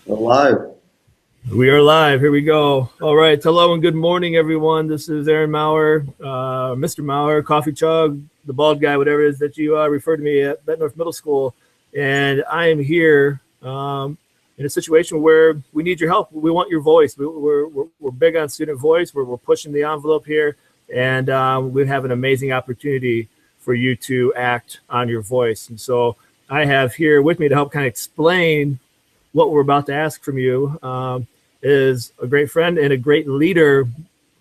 We're live. We are live. Here we go. All right. Hello and good morning, everyone. This is Aaron Maurer, Mr. Maurer, Coffee Chug, the bald guy, whatever it is that you refer to me at Bettendorf Middle School. And I am here in a situation where we need your help. We want your voice. We're big on student voice. We're pushing the envelope here. And we have an amazing opportunity for you to act on your voice. And so I have here with me to help kind of explain what we're about to ask from you. Is a great friend and a great leader,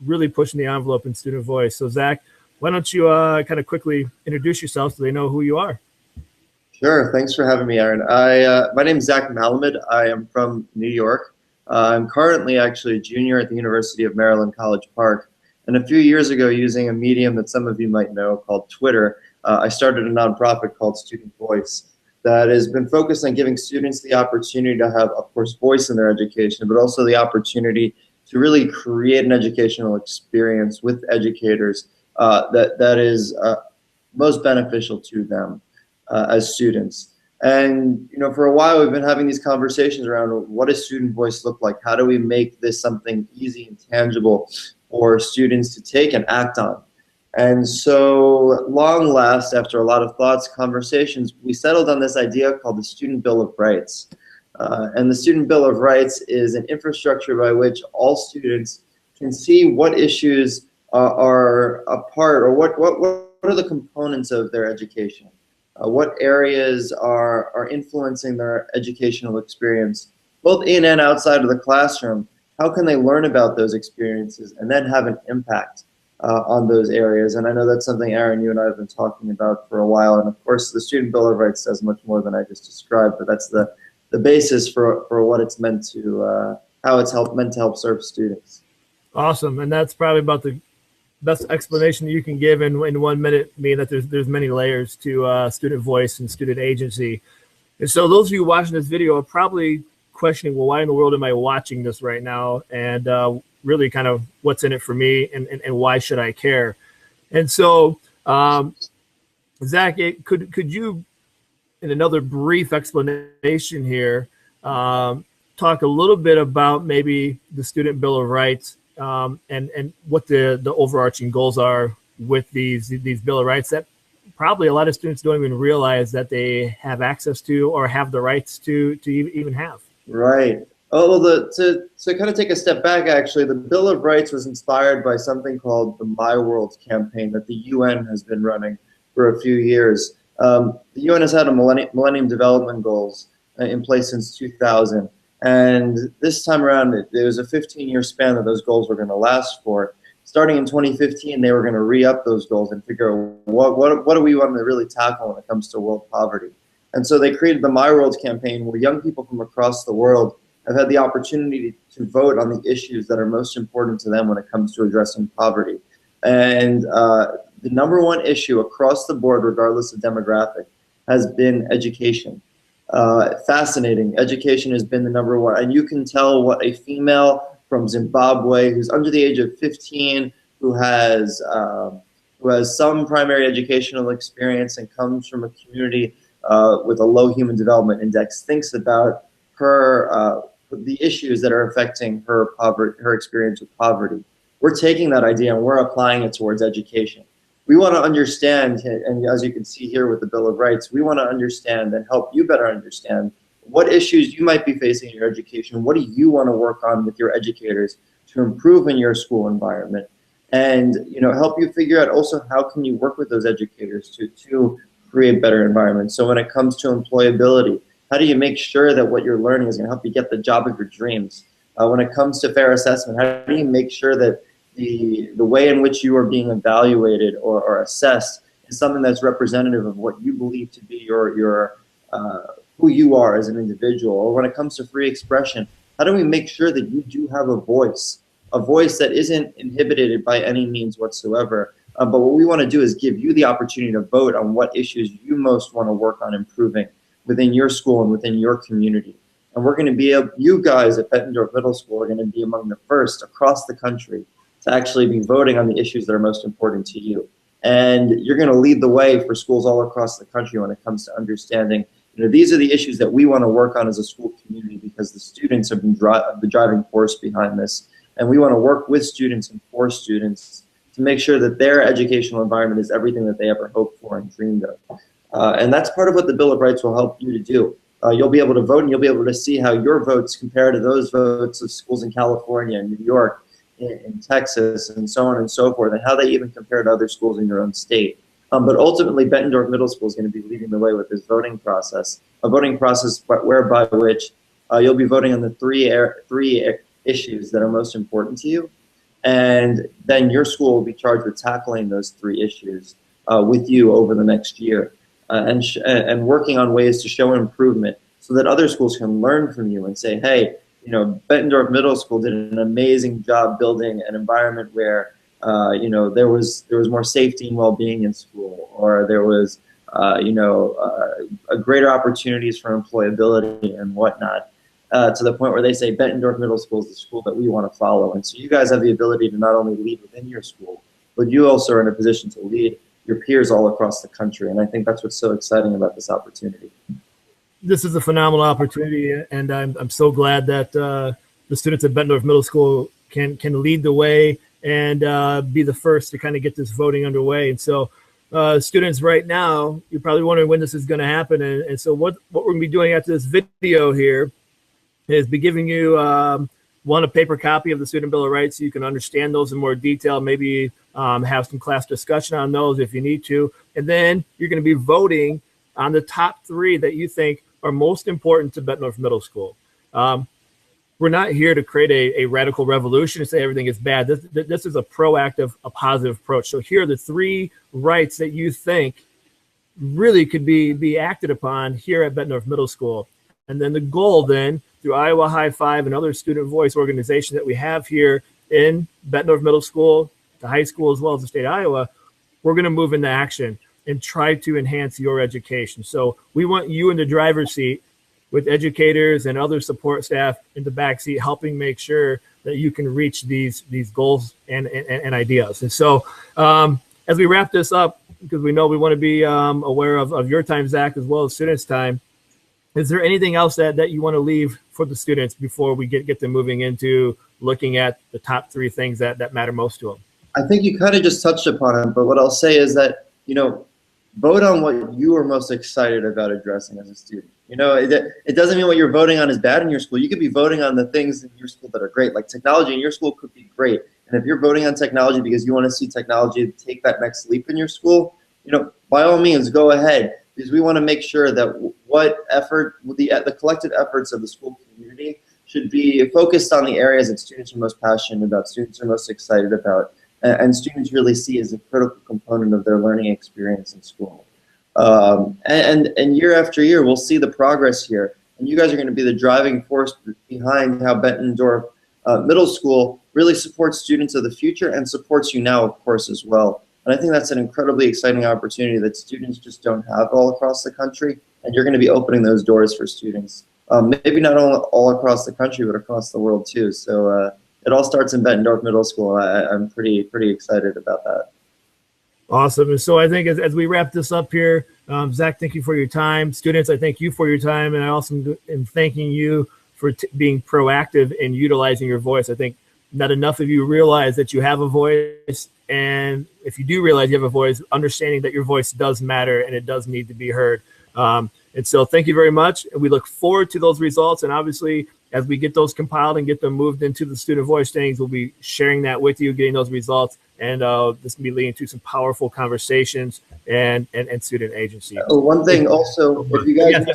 really pushing the envelope in student voice. So Zach, why don't you kind of quickly introduce yourself so they know who you are? Sure. Thanks for having me, Aaron. My name is Zach Malamud. I am from New York. I'm currently actually a junior at the University of Maryland, College Park. And a few years ago, using a medium that some of you might know called Twitter, I started a nonprofit called Student Voice that has been focused on giving students the opportunity to have, of course, voice in their education, but also the opportunity to really create an educational experience with educators that is most beneficial to them as students. And for a while, we've been having these conversations around what does student voice look like? How do we make this something easy and tangible for students to take and act on? And so, long last, after a lot of thoughts, conversations, we settled on this idea called the Student Bill of Rights. And the Student Bill of Rights is an infrastructure by which all students can see what issues are a part, or what are the components of their education. What areas are influencing their educational experience, both in and outside of the classroom. How can they learn about those experiences and then have an impact on those areas? And I know that's something, Aaron, you and I have been talking about for a while. And of course, the Student Bill of Rights does much more than I just described, but that's the basis for what it's meant to, how it's meant to help serve students. Awesome. And that's probably about the best explanation you can give in 1 minute, meaning that there's many layers to student voice and student agency. And so those of you watching this video are probably questioning, well, why in the world am I watching this right now? And really kind of what's in it for me, and why should I care? And so, Zach, could you, in another brief explanation here, talk a little bit about maybe the Student Bill of Rights and what the overarching goals are with these Bill of Rights that probably a lot of students don't even realize that they have access to or have the rights to even have? Right. Oh, well, to kind of take a step back, actually, the Bill of Rights was inspired by something called the My World campaign that the UN has been running for a few years. The UN has had a Millennium Development Goals in place since 2000. And this time around, there was a 15-year span that those goals were going to last for. Starting in 2015, they were going to re-up those goals and figure out what do we want to really tackle when it comes to world poverty. And so they created the My World campaign, where young people from across the world have had the opportunity to vote on the issues that are most important to them when it comes to addressing poverty. And the number one issue across the board, regardless of demographic, has been education. Fascinating. Education has been the number one. And you can tell what a female from Zimbabwe who's under the age of 15, who has some primary educational experience and comes from a community with a low human development index, thinks about her the issues that are affecting her experience with poverty. We're taking that idea and we're applying it towards education. We want to understand, and as you can see here with the Bill of Rights, we want to understand and help you better understand what issues you might be facing in your education. What do you want to work on with your educators to improve in your school environment? And help you figure out also how can you work with those educators to create better environments. So when it comes to employability, how do you make sure that what you're learning is going to help you get the job of your dreams? When it comes to fair assessment, how do you make sure that the way in which you are being evaluated or assessed is something that's representative of what you believe to be your who you are as an individual? Or when it comes to free expression, how do we make sure that you do have a voice that isn't inhibited by any means whatsoever? But what we want to do is give you the opportunity to vote on what issues you most want to work on improving within your school and within your community. And we're going to be you guys at Bettendorf Middle School are going to be among the first across the country to actually be voting on the issues that are most important to you. And you're going to lead the way for schools all across the country when it comes to understanding, these are the issues that we want to work on as a school community, because the students have been the driving force behind this. And we want to work with students and for students to make sure that their educational environment is everything that they ever hoped for and dreamed of. And that's part of what the Bill of Rights will help you to do. You'll be able to vote, and you'll be able to see how your votes compare to those votes of schools in California and New York, in Texas, and so on and so forth, and how they even compare to other schools in your own state. But ultimately, Bettendorf Middle School is going to be leading the way with this voting process, a voting process whereby which you'll be voting on the three issues that are most important to you, and then your school will be charged with tackling those three issues with you over the next year, and working on ways to show improvement so that other schools can learn from you and say, hey, you know, Bettendorf Middle School did an amazing job building an environment where you know, there was more safety and well-being in school, or there was you know, greater opportunities for employability and whatnot, to the point where they say Bettendorf Middle School is the school that we want to follow. And so you guys have the ability to not only lead within your school, but you also are in a position to lead your peers all across the country. And I think that's what's so exciting about this opportunity. This is a phenomenal opportunity, and I'm so glad that the students at Bettendorf Middle School can lead the way and be the first to kind of get this voting underway. And so students right now, you're probably wondering when this is going to happen. And so what we're going to be doing after this video here is be giving you a paper copy of the Student Bill of Rights so you can understand those in more detail, maybe have some class discussion on those if you need to. And then you're going to be voting on the top three that you think are most important to Bettendorf Middle School. We're not here to create a radical revolution and say everything is bad. This is a proactive, a positive approach. So here are the three rights that you think really could be acted upon here at Bettendorf Middle School. And then the goal then, through Iowa High Five and other student voice organizations that we have here in Bettendorf Middle School, the high school, as well as the state of Iowa, we're going to move into action and try to enhance your education. So we want you in the driver's seat with educators and other support staff in the backseat, helping make sure that you can reach these goals and ideas. And so as we wrap this up, because we know we want to be aware of your time, Zach, as well as students' time, is there anything else that you want to leave for the students before we get them moving into looking at the top three things that matter most to them? I think you kind of just touched upon it, but what I'll say is that, you know, vote on what you are most excited about addressing as a student. You know, it doesn't mean what you're voting on is bad in your school. You could be voting on the things in your school that are great. Like technology in your school could be great. And if you're voting on technology because you want to see technology take that next leap in your school, you know, by all means, go ahead. Because we want to make sure that the collective efforts of the school community should be focused on the areas that students are most passionate about, students are most excited about, and students really see as a critical component of their learning experience in school. And year after year, we'll see the progress here. And you guys are going to be the driving force behind how Bettendorf Middle School really supports students of the future and supports you now, of course, as well. And I think that's an incredibly exciting opportunity that students just don't have all across the country. And you're going to be opening those doors for students, maybe not all across the country, but across the world too. So it all starts in Bettendorf Middle School. I'm pretty excited about that. Awesome. And so I think as we wrap this up here, Zach, thank you for your time. Students, I thank you for your time. And I also am thanking you for being proactive in utilizing your voice. I think not enough of you realize that you have a voice. And if you do realize you have a voice, understanding that your voice does matter and it does need to be heard. And so thank you very much. And we look forward to those results. And obviously, as we get those compiled and get them moved into the student voice things, we'll be sharing that with you, getting those results. And this will be leading to some powerful conversations and student agency. One thing also, if you guys,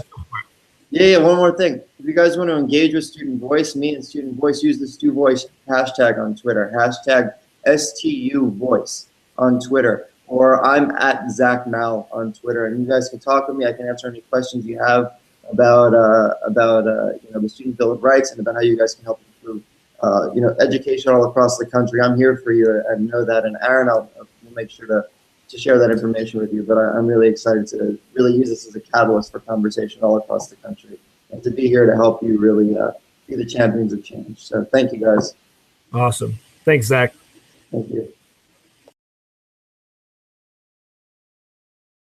one more thing. If you guys want to engage with Student Voice, me and Student Voice, use the Stu Voice hashtag on Twitter, hashtag STU Voice on Twitter, or I'm at Zach Mal on Twitter, and you guys can talk with me. I can answer any questions you have about you know, the Student Bill of Rights and about how you guys can help improve you know, education all across the country. I'm here for you, and know that. And Aaron, I'll make sure to share that information with you. But I'm really excited to really use this as a catalyst for conversation all across the country, and to be here to help you really be the champions of change. So thank you, guys. Awesome. Thanks, Zach. Thank you.